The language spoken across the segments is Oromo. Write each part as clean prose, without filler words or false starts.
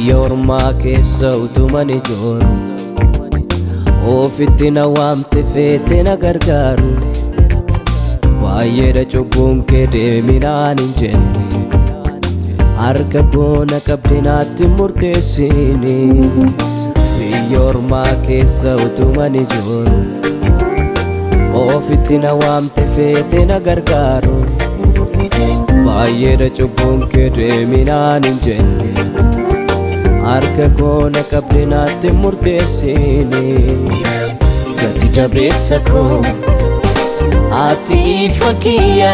Yorma keessa utuman ijooru ofitti na waamte feete na gargaaru baay'eedha cubbuun kee deeminaan hin jenne harka koo na qabde naatti murteessini Yorma keessa utuman ijooru ofitti na waamte feete na gargaaru baay'eedha cubbuun kee deeminaan hin jenne harka koo na qabde naatti murteessini gati jabeessa koo ati ifa kiyya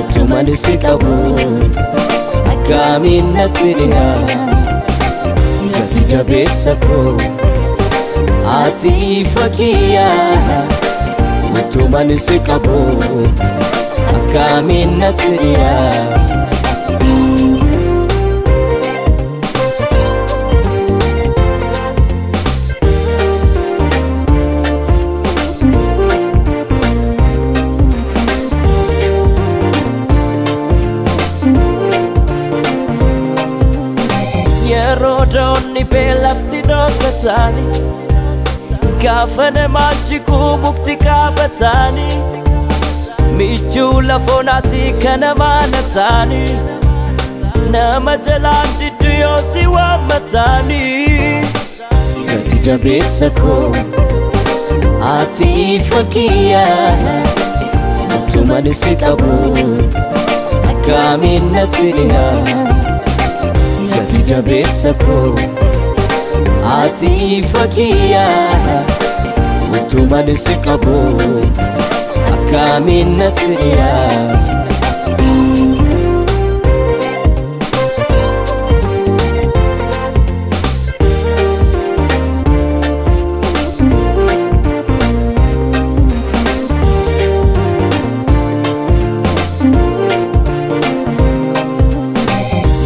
utuman si qabu akkamiin natti dhiyaa gati jabeessa koo ati ifa kiyya utuman si qabu akkamiin natti dhiyaa Rodoonni beelafti dhokatani gaafa namachi mukti qabatani michuu lafoonaati kana maanatani nama jalaan diddu yoo si waammatani gati jabeessa koo ati ifa kiyya utuman si qabu akkamiin natti dhiyaa gati jabeessa koo ati ifa kiyya utuman si qabu akkamiin natti dhiyaa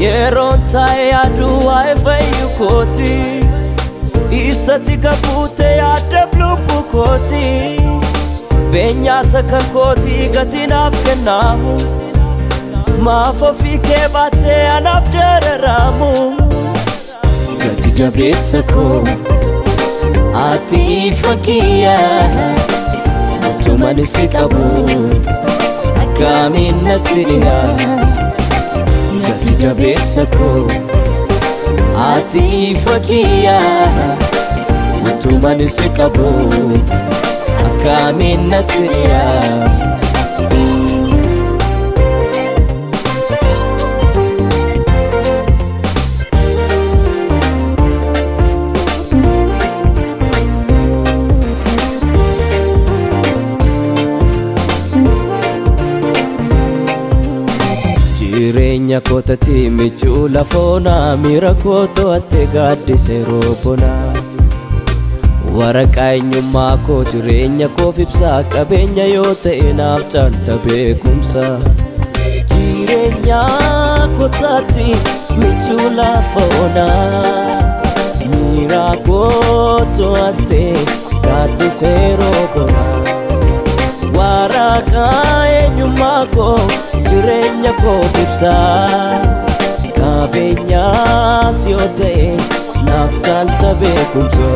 yeroon taa'e yaaduu waa'ee fayyu kooti isatti gabuute yaaddeef lubbu kooti beenyaasa kan kooti gati naaf kennaamu maaf ofii kee baattee anaaf dararaamu gati jabeessa koo ati ifa kiyya utuman si qabu akkamiin natti dhiyaa gati jabeessa koo ati ifa kiyya utuman si qabu akkamiin natti dhiyaa jireenya kootatti michuu lafoonaa miira koo to'atte gaaddise roobonaa waraqaa eenyummaa koo jireenya koof ibsaa qabeenya yoo ta'e naaf caalta beekumsa jireenya kootatti michuu lafoonaa miira koo to'atte gaaddise roobonaa waraqaa eenyummaa koo jireenya koof ibsaa qabeenyaas yoo ta'e naaf caalta beekumsa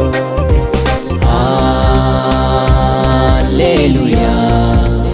Hallelujah